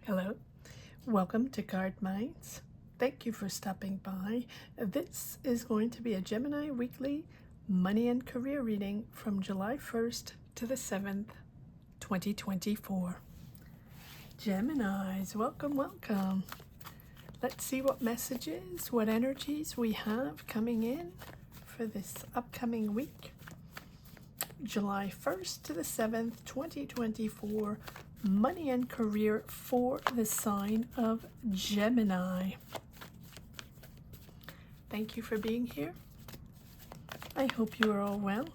Hello, welcome to Card Minds. Thank you for stopping by. This is going to be a Gemini weekly money and career reading from July 1st to the 7th, 2024. Geminis, welcome. Let's see what messages, what energies we have coming in for this upcoming week. July 1st to the 7th, 2024. Money and career for the sign of Gemini. Thank you for being here. I hope you are all well.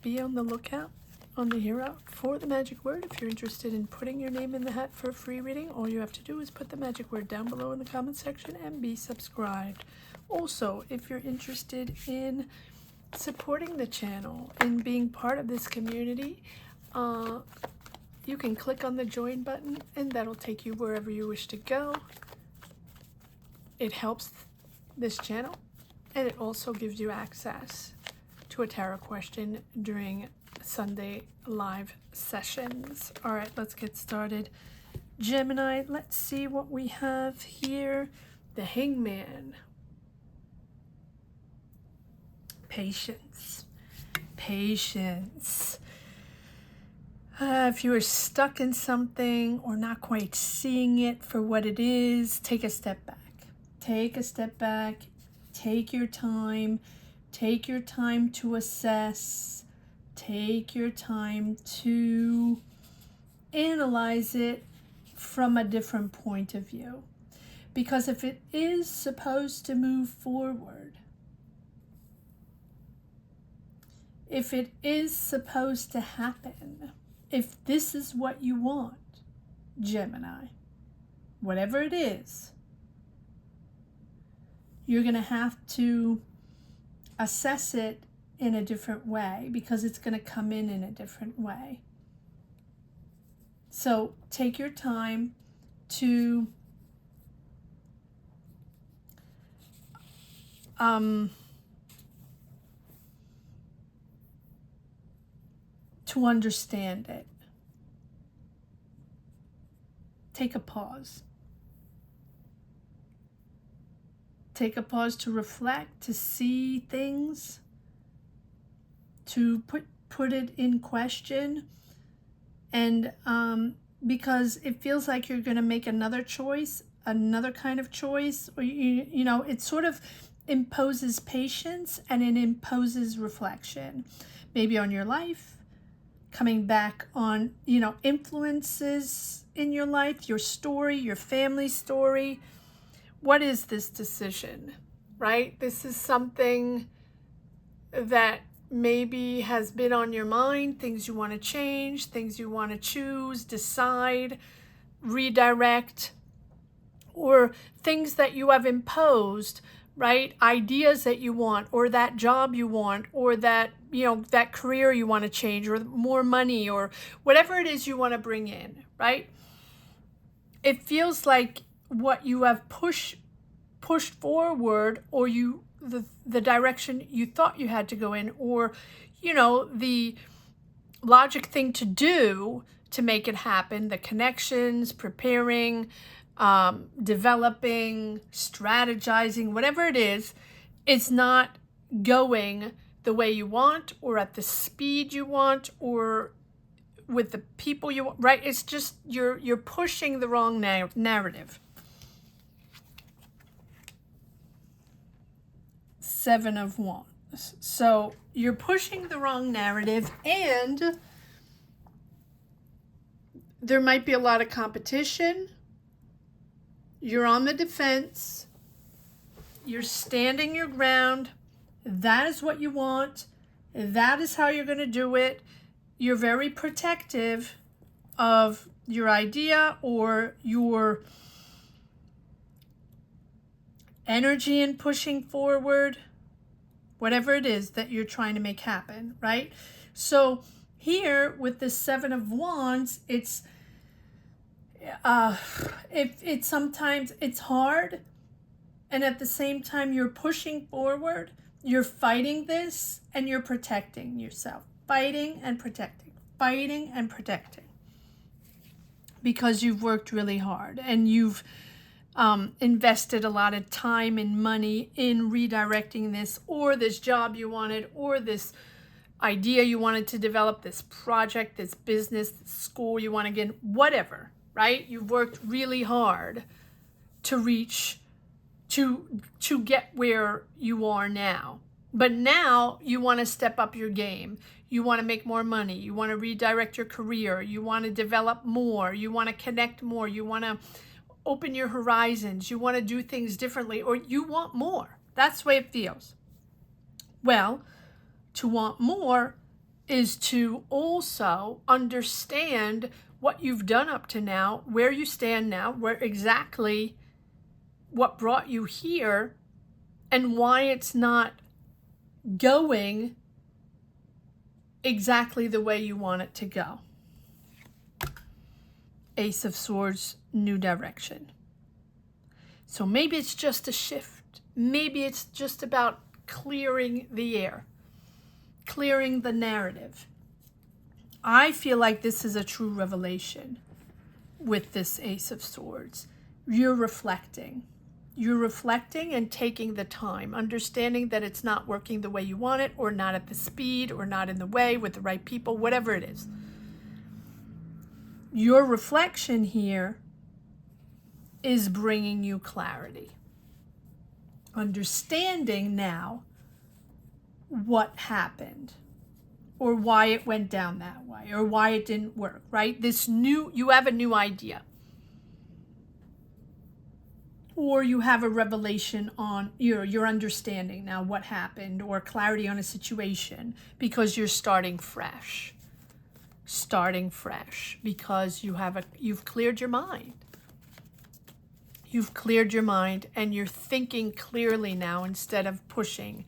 Be on the lookout on the hero for the magic word. If you're interested in putting your name in the hat for a free reading, all you have to do is put the magic word down below in the comment section and be subscribed. Also, if you're interested in supporting the channel and being part of this community, you can click on the join button and that'll take you wherever you wish to go. It helps this channel and it also gives you access to a tarot question during Sunday live sessions. All right, let's get started. Gemini, let's see what we have here. The Hangman. Patience. If you are stuck in something or not quite seeing it for what it is, take a step back. Take a step back. Take your time. Take your time to assess. Take your time to analyze it from a different point of view. Because if it is supposed to move forward, if it is supposed to happen, if this is what you want, Gemini, whatever it is, you're going to have to assess it in a different way because it's going to come in a different way. So take your time to understand it. Take a pause. Take a pause to reflect, to see things, to put it in question. And because it feels like you're going to make another choice, another kind of choice, or you know, it sort of imposes patience and it imposes reflection, maybe on your life, coming back on, you know, influences in your life, your story, your family story. What is this decision, right? This is something that maybe has been on your mind, things you want to change, things you want to choose, decide, redirect, or things that you have imposed, right? Ideas that you want, or that job you want, or that, you know, that career you want to change, or more money, or whatever it is you want to bring in, right? It feels like what you have pushed forward, or the direction you thought you had to go in, or, you know, the logic thing to do to make it happen, the connections, preparing, developing, strategizing, whatever it is not going the way you want, or at the speed you want, or with the people you want, right? It's just you're pushing the wrong narrative. 7 of Wands. So you're pushing the wrong narrative, and there might be a lot of competition. You're on the defense. You're standing your ground. That is what you want. That is how you're going to do it. You're very protective of your idea or your energy in pushing forward, whatever it is that you're trying to make happen, right? So here with the 7 of Wands, it's sometimes it's hard, and at the same time you're pushing forward, you're fighting this, and you're protecting yourself. Fighting and protecting. because you've worked really hard and you've invested a lot of time and money in redirecting this, or this job you wanted, or this idea you wanted to develop, this project, this business, this school you want to get, whatever, right? You've worked really hard to reach, to get where you are now. But now you want to step up your game. You want to make more money. You want to redirect your career. You want to develop more. You want to connect more. You want to open your horizons. You want to do things differently, or you want more. That's the way it feels. Well, to want more is to also understand what you've done up to now, where you stand now, where exactly what brought you here, and why it's not going exactly the way you want it to go. Ace of Swords, new direction. So maybe it's just a shift. Maybe it's just about clearing the air, clearing the narrative. I feel like this is a true revelation with this Ace of Swords. You're reflecting. You're reflecting and taking the time, understanding that it's not working the way you want it, or not at the speed, or not in the way with the right people, whatever it is. Your reflection here is bringing you clarity. Understanding now what happened, or why it went down that way, or why it didn't work, right? You have a new idea. Or you have a revelation on your understanding now what happened, or clarity on a situation, because you're starting fresh. Starting fresh because you've cleared your mind. You've cleared your mind and you're thinking clearly now, instead of pushing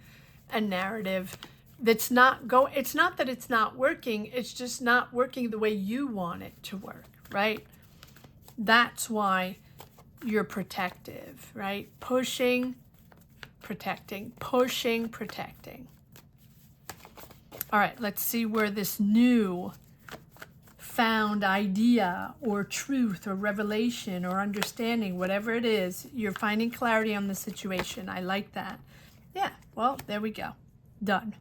a narrative that's it's not that it's not working, it's just not working the way you want it to work, right? That's why you're protective, right? Pushing, protecting, pushing, protecting. All right, let's see where this new found idea or truth or revelation or understanding, whatever it is, you're finding clarity on the situation. I like that. Yeah, well, there we go. Done.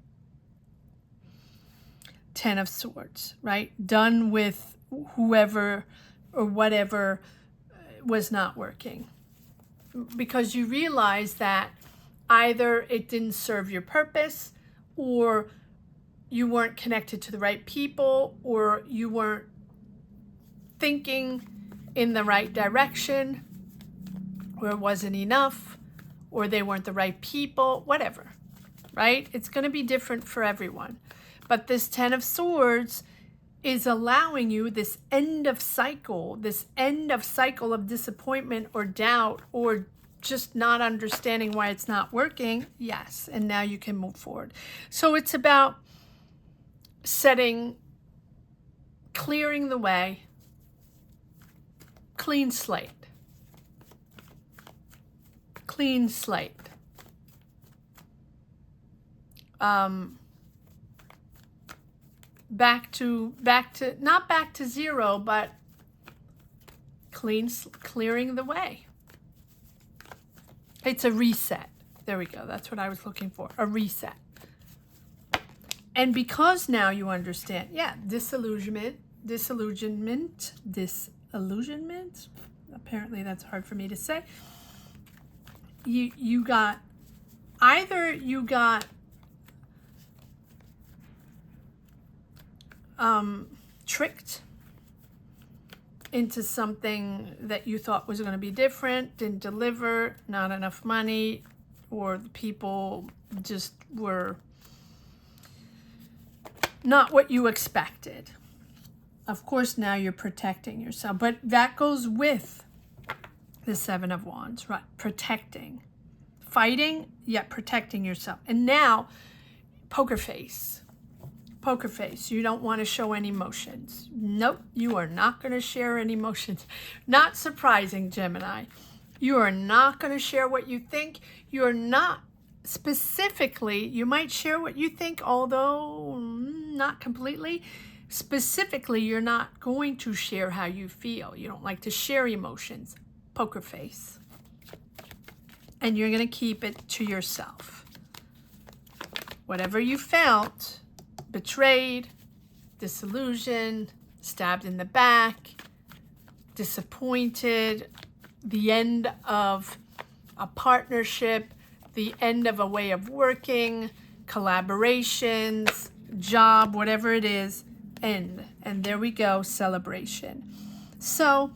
10 of Swords, right? Done with whoever or whatever was not working, because you realize that either it didn't serve your purpose, or you weren't connected to the right people, or you weren't thinking in the right direction, or it wasn't enough, or they weren't the right people, whatever, right? It's going to be different for everyone. But this 10 of Swords is allowing you this end of cycle of disappointment or doubt, or just not understanding why it's not working. Yes, and now you can move forward. So it's about clearing the way, clean slate. Clean slate. Back to not back to zero, but clearing the way. It's a reset. There we go. That's what I was looking for. A reset. And because now you understand, yeah, disillusionment. Apparently that's hard for me to say. You got tricked into something that you thought was going to be different, didn't deliver, not enough money, or the people just were not what you expected. Of course, now you're protecting yourself, but that goes with the 7 of Wands, right? Protecting, fighting, yet protecting yourself. And now, poker face. Poker face. You don't want to show any emotions. Nope, you are not going to share any emotions. Not surprising, Gemini. You are not going to share what you think. You're not specifically, you might share what you think, although not completely, Specifically, you're not going to share how you feel. You don't like to share emotions. Poker face. And you're going to keep it to yourself. Whatever you felt, betrayed, disillusioned, stabbed in the back, disappointed, the end of a partnership, the end of a way of working, collaborations, job, whatever it is, end. And there we go, celebration. So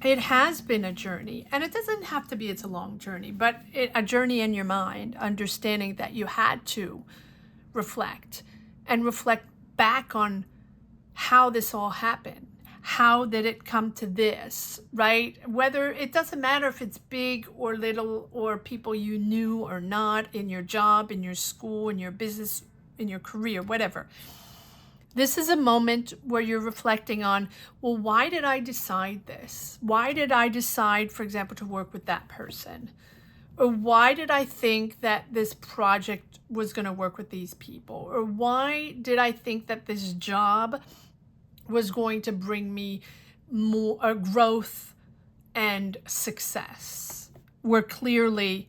it has been a journey, and it doesn't have to be it's a long journey, but a journey in your mind, understanding that you had to reflect and reflect back on how this all happened. How did it come to this, right? Whether it doesn't matter if it's big or little, or people you knew or not, in your job, in your school, in your business, in your career, whatever. This is a moment where you're reflecting on, well, why did I decide this? Why did I decide, for example, to work with that person? Or why did I think that this project was going to work with these people? Or why did I think that this job was going to bring me more growth and success, where clearly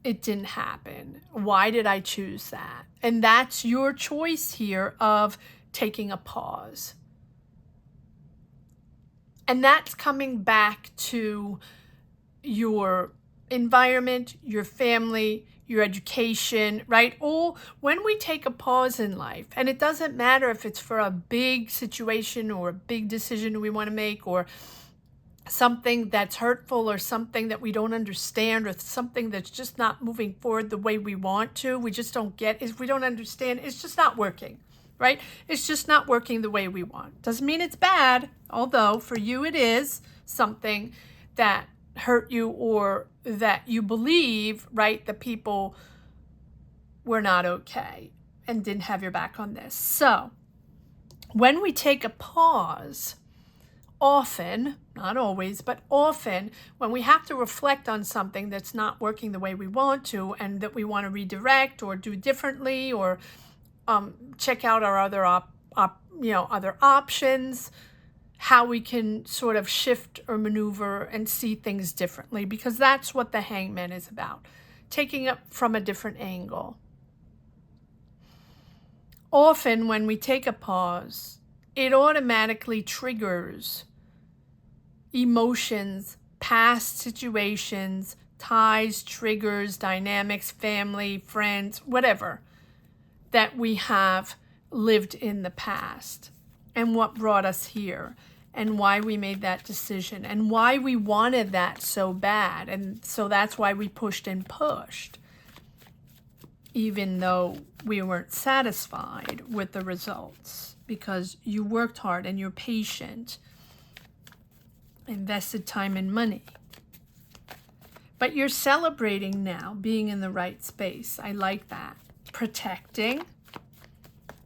it didn't happen? Why did I choose that? And that's your choice here of taking a pause. And that's coming back to your environment, your family, your education, right? All when we take a pause in life, and it doesn't matter if it's for a big situation or a big decision we want to make, or something that's hurtful, or something that we don't understand, or something that's just not moving forward the way we want to. We just don't get it. We don't understand. It's just not working, right? It's just not working the way we want. Doesn't mean it's bad, although for you it is something that hurt you, or that you believe, right, that people were not okay and didn't have your back on this. So when we take a pause, often, not always, but often, when we have to reflect on something that's not working the way we want to, and that we want to redirect or do differently, or check out our other other options, how we can sort of shift or maneuver and see things differently, because that's what the Hangman is about, taking it from a different angle. Often when we take a pause, it automatically triggers emotions, past situations, ties, triggers, dynamics, family, friends, whatever, that we have lived in the past, and what brought us here, and why we made that decision, and why we wanted that so bad. And so that's why we pushed and pushed, even though we weren't satisfied with the results, because you worked hard and you're patient, invested time and money. But you're celebrating now, being in the right space. I like that. Protecting,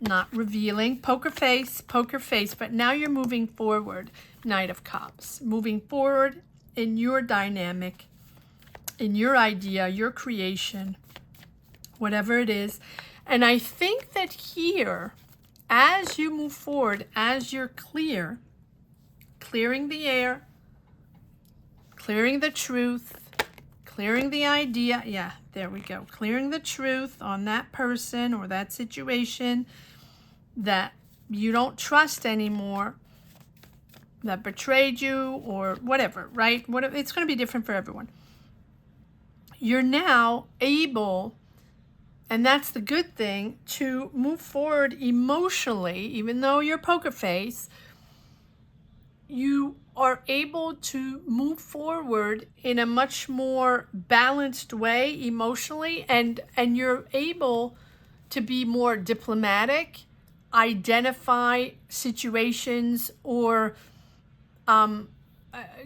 not revealing. Poker face, but now you're moving forward. Knight of Cups. Moving forward in your dynamic, in your idea, your creation, whatever it is. And I think that here, as you move forward, as you're clearing the air, clearing the truth, clearing the idea. Yeah, there we go. Clearing the truth on that person or that situation that you don't trust anymore, that betrayed you, or whatever, right? It's going to be different for everyone. You're now able, and that's the good thing, to move forward emotionally. Even though you're poker face, you are able to move forward in a much more balanced way emotionally, and you're able to be more diplomatic, identify situations or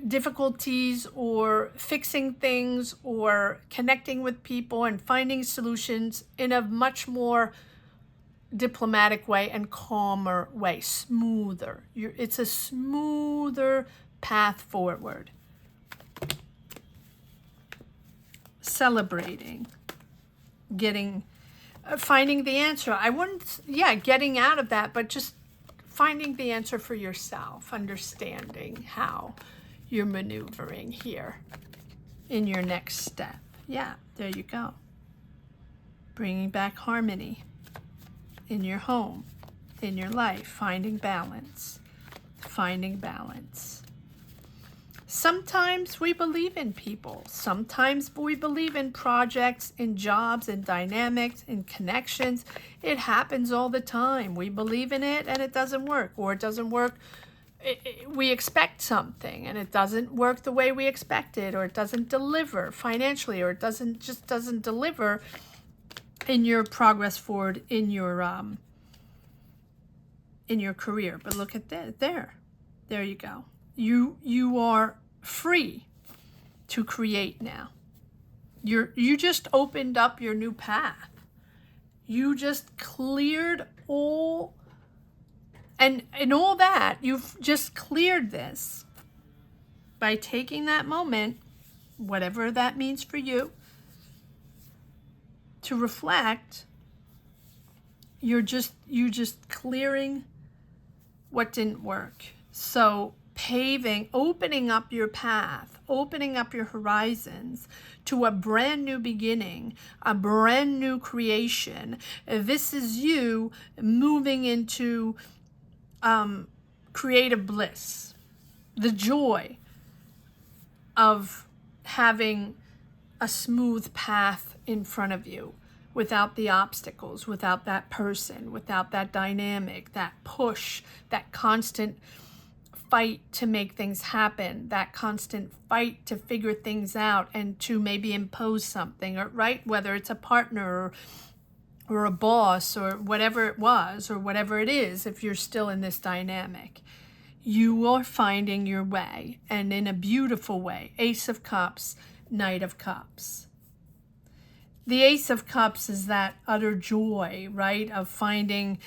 difficulties, or fixing things, or connecting with people and finding solutions in a much more diplomatic way and calmer way, smoother. It's a smoother path forward. Celebrating, finding the answer. I wouldn't, getting out of that, but just finding the answer for yourself, understanding how you're maneuvering here in your next step. Yeah, there you go. Bringing back harmony in your home, in your life, finding balance, finding balance. Sometimes we believe in people. Sometimes we believe in projects, in jobs, in dynamics, in connections. It happens all the time. We believe in it and it doesn't work, or it doesn't work. We expect something and it doesn't work the way we expected, or it doesn't deliver financially, or it doesn't deliver in your progress forward in your career. But look at that. There you go. You are free to create now. You just opened up your new path. You just cleared all, and all that, you've just cleared this by taking that moment, whatever that means for you, to reflect. You're just clearing what didn't work. So opening up your path, opening up your horizons to a brand new beginning, a brand new creation. This is you moving into creative bliss, the joy of having a smooth path in front of you, without the obstacles, without that person, without that dynamic, that push, that constant fight to make things happen, that constant fight to figure things out and to maybe impose something, or right, whether it's a partner or a boss or whatever it was, or whatever it is. If you're still in this dynamic, you are finding your way, and in a beautiful way. Ace of Cups, Knight of Cups. The Ace of Cups is that utter joy, right, of finding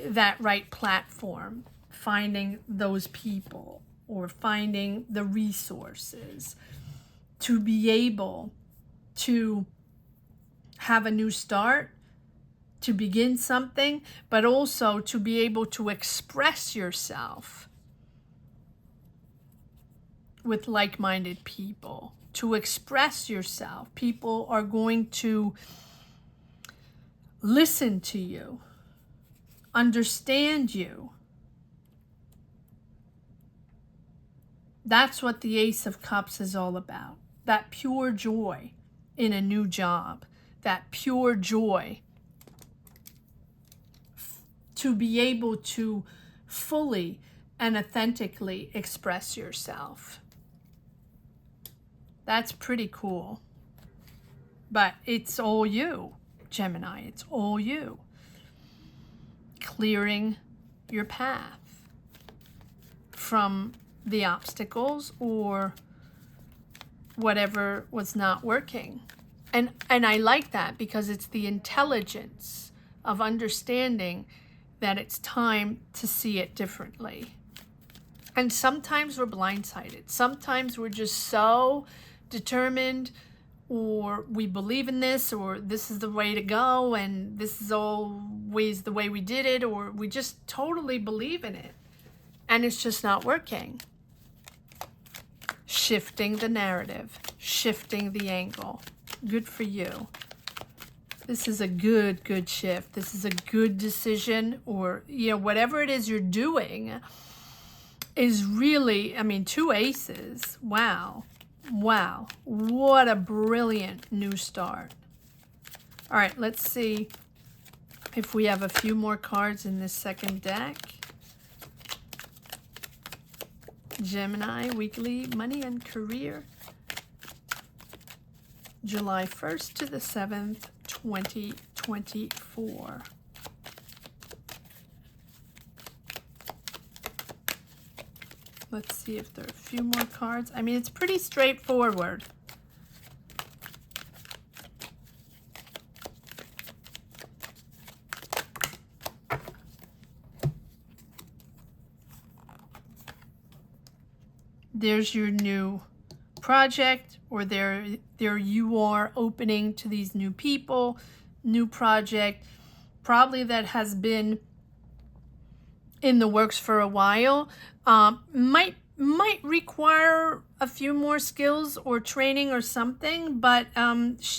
that right platform, finding those people, or finding the resources to be able to have a new start, to begin something, but also to be able to express yourself with like-minded people. To express yourself. People are going to listen to you, understand you. That's what the Ace of Cups is all about. That pure joy in a new job. That pure joy to be able to fully and authentically express yourself. That's pretty cool. But it's all you, Gemini. It's all you. Clearing your path from the obstacles or whatever was not working. And I like that, because it's the intelligence of understanding that it's time to see it differently. And sometimes we're blindsided. Sometimes we're just so determined, or we believe in this, or this is the way to go, and this is always the way we did it, or we just totally believe in it, and it's just not working. Shifting the narrative, shifting the angle. Good for you. This is a good shift. This is a good decision, or, whatever it is you're doing is really, 2 aces. Wow. Wow, what a brilliant new start. All right, let's see if we have a few more cards in this second deck. Gemini weekly money and career, July 1st to the 7th, 2024. Let's see if there are a few more cards. It's pretty straightforward. There's your new project, or there you are opening to these new people, new project, probably that has been in the works for a while. Might require a few more skills or training or something, but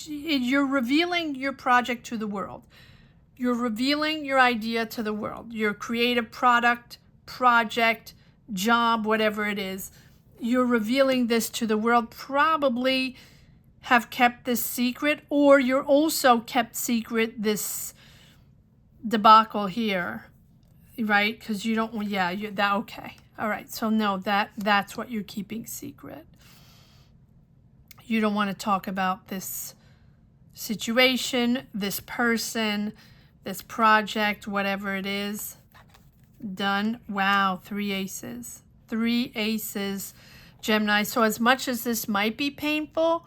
you're revealing your project to the world. You're revealing your idea to the world, your creative product, project, job, whatever it is. You're revealing this to the world. Probably have kept this secret, or you're also kept secret this debacle here, right? Because you don't, yeah, that, okay. All right, so no, that's what you're keeping secret. You don't want to talk about this situation, this person, this project, whatever it is. Done. Wow, 3 aces. 3 aces, Gemini. So as much as this might be painful,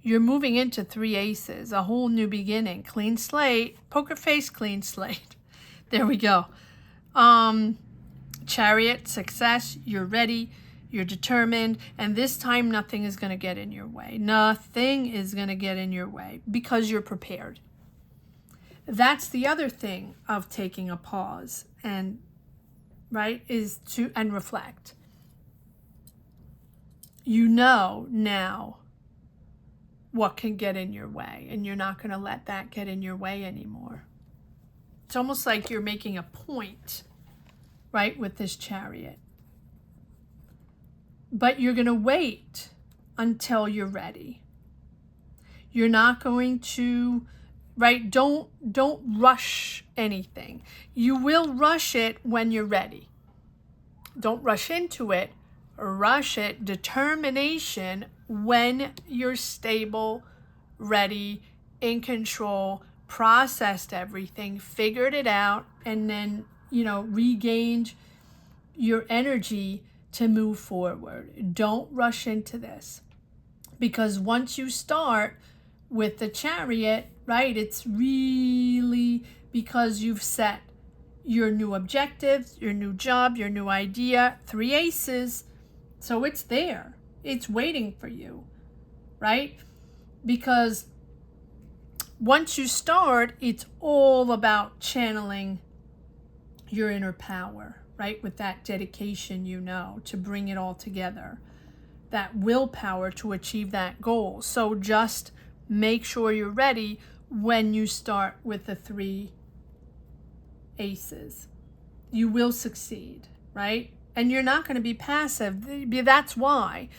you're moving into 3 aces, a whole new beginning. Clean slate, poker face, clean slate. There we go. Chariot, success, you're ready, you're determined, and this time nothing is going to get in your way. Nothing is going to get in your way because you're prepared. That's the other thing of taking a pause and, right, is to, and reflect. You know now what can get in your way, and you're not going to let that get in your way anymore. It's almost like you're making a point, right, with this Chariot. But you're going to wait until you're ready. You're not going to, right, don't rush anything. You will rush it when you're ready. Don't rush into it. Rush it. Determination when you're stable, ready, in control, processed everything, figured it out, and then, you know, regained your energy to move forward. Don't rush into this, because once you start with the Chariot, right, it's really because you've set your new objectives, your new job, your new idea, 3 aces. So it's there. It's waiting for you, right? Because once you start, it's all about channeling your inner power, right? With that dedication, you know, to bring it all together, that willpower to achieve that goal. So just make sure you're ready when you start with the 3 aces. You will succeed, right? And you're not going to be passive. That's why.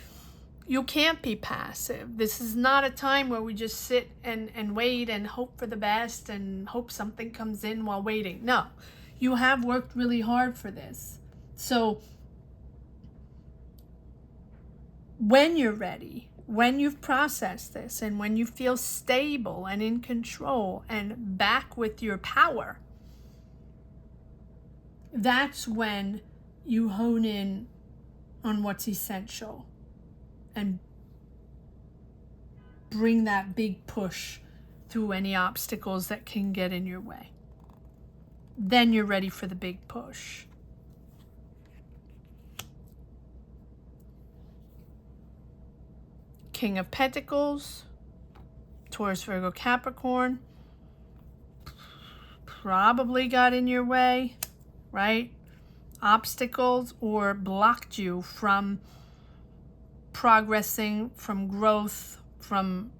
You can't be passive. This is not a time where we just sit and wait and hope for the best and hope something comes in while waiting. No, you have worked really hard for this. So when you're ready, when you've processed this, and when you feel stable and in control and back with your power, that's when you hone in on what's essential and bring that big push through any obstacles that can get in your way. Then you're ready for the big push. King of Pentacles, Taurus, Virgo, Capricorn, probably got in your way, right? Obstacles, or blocked you from progressing, from growth, from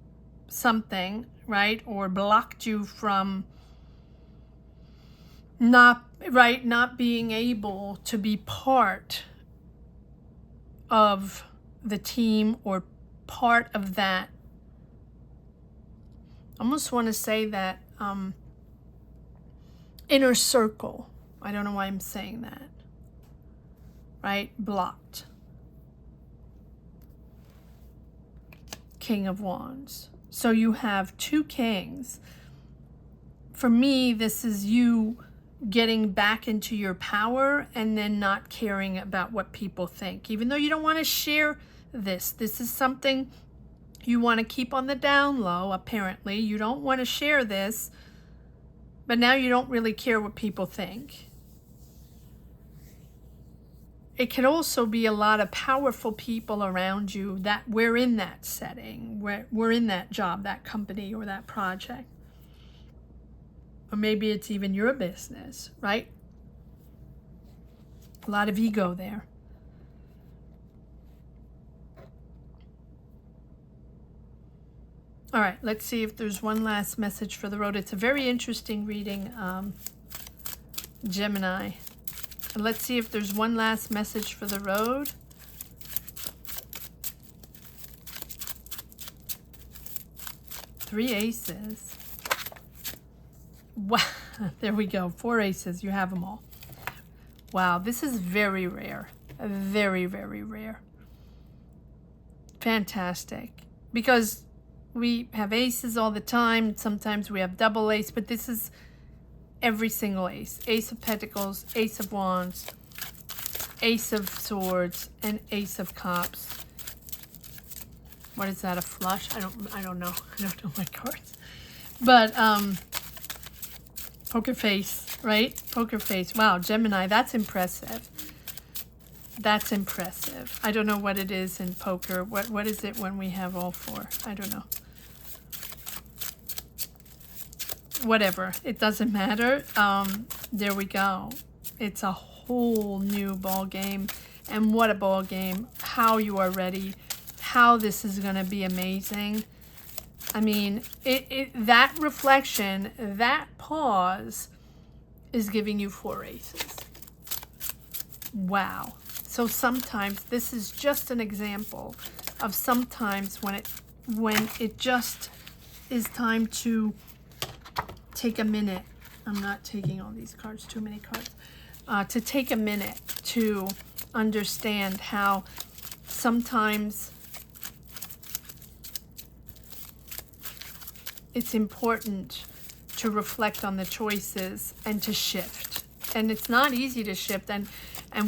something, right? Or blocked you from not being able to be part of the team or part of that. I almost want to say that inner circle. I don't know why I'm saying that. Right? Blocked. King of Wands. So you have 2 kings. For me, this is you getting back into your power and then not caring about what people think. Even though you don't want to share this. This is something you want to keep on the down low, apparently. You don't want to share this, but now you don't really care what people think. It could also be a lot of powerful people around you that we're in that setting, we're in that job, that company, or that project. Or maybe it's even your business, right? A lot of ego there. All right, let's see if there's one last message for the road. It's a very interesting reading, Gemini. Let's see if there's one last message for the road. Three aces. Wow, there we go. Four aces. You have them all. Wow, this is very rare. Very, very rare. Fantastic. Because we have aces all the time. Sometimes we have double ace, but this is every single ace. Ace of Pentacles, Ace of Wands, Ace of Swords, and Ace of Cups. What is that, a flush? I don't know. I don't know my cards. But poker face, right? Poker face. Wow, Gemini, that's impressive. That's impressive. I don't know what it is in poker. What is it when we have all four? I don't know. Whatever. It doesn't matter. There we go. It's a whole new ball game. And what a ball game. How you are ready. How this is going to be amazing. I mean, that reflection, that pause is giving you four aces. Wow. So sometimes this is just an example of sometimes when it just is time to take a minute. I'm not taking all these cards, too many cards. To take a minute to understand how sometimes it's important to reflect on the choices and to shift. And it's not easy to shift, and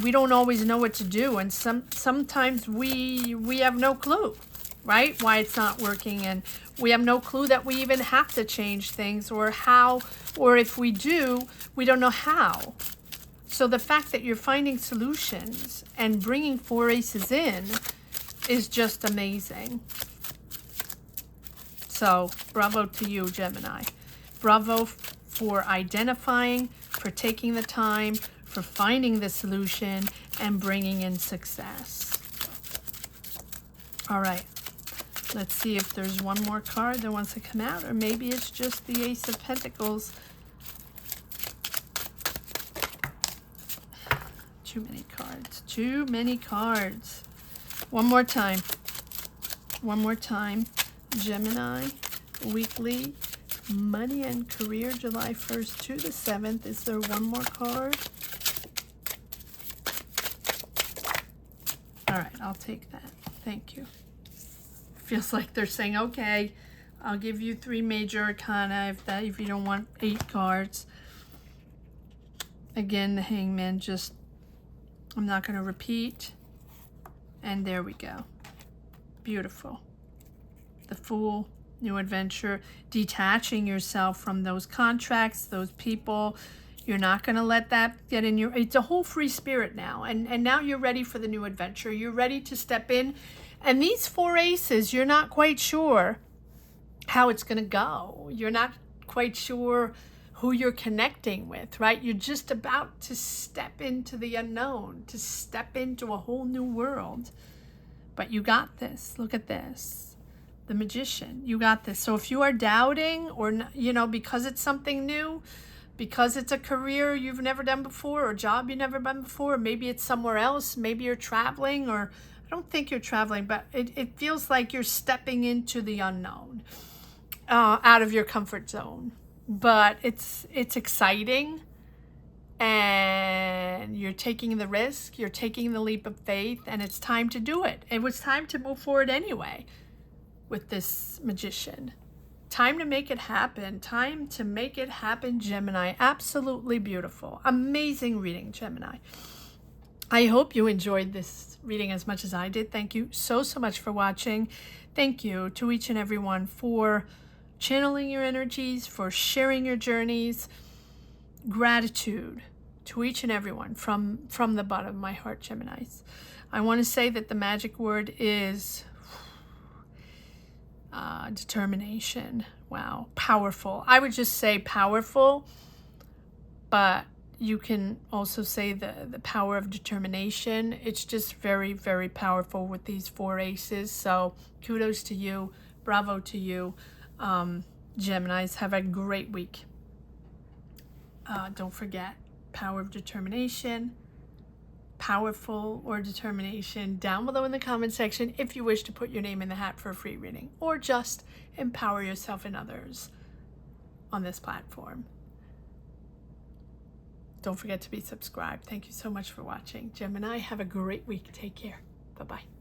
we don't always know what to do. And sometimes we have no clue, right? Why it's not working, and we have no clue that we even have to change things, or how, or if we do, we don't know how. So the fact that you're finding solutions and bringing four aces in is just amazing. So bravo to you, Gemini. Bravo for identifying, for taking the time, for finding the solution and bringing in success. All right, let's see if there's one more card that wants to come out, or maybe it's just the Ace of Pentacles. Too many cards, too many cards. One more time. One more time. Gemini, weekly, money and career, July 1st to the 7th. Is there one more card? All right, I'll take that. Thank you. Feels like they're saying, okay, I'll give you 3 major arcana if you don't want 8 cards. Again, the Hangman, just, I'm not going to repeat. And there we go. Beautiful. The Fool, new adventure, detaching yourself from those contracts, those people. You're not going to let that get in your, it's a whole free spirit now. And now you're ready for the new adventure. You're ready to step in. And these 4 aces, you're not quite sure how it's going to go. You're not quite sure who you're connecting with, right? You're just about to step into the unknown, to step into a whole new world. But you got this. Look at this. The Magician, you got this. So if you are doubting, or, you know, because it's something new, because it's a career you've never done before, or a job you've never done before, or maybe it's somewhere else, maybe you're traveling, or I don't think you're traveling, but it feels like you're stepping into the unknown, out of your comfort zone. But it's exciting, and you're taking the risk, you're taking the leap of faith, and it's time to do it. It was time to move forward anyway. With this Magician, time to make it happen. Time to make it happen, Gemini. Absolutely beautiful, amazing reading, Gemini. I hope you enjoyed this reading as much as I did. Thank you so much for watching. Thank you to each and everyone for channeling your energies, for sharing your journeys. Gratitude to each and everyone from the bottom of my heart, Geminis. I want to say that the magic word is determination. Wow, powerful. I would just say powerful, but you can also say the power of determination. It's just very, very powerful with these 4 aces. So kudos to you. Bravo to you. Geminis, have a great week. Don't forget, power of determination, powerful or determination, down below in the comment section if you wish to put your name in the hat for a free reading, or just empower yourself and others on this platform. Don't forget to be subscribed. Thank you so much for watching. Gemini, have a great week. Take care. Bye-bye.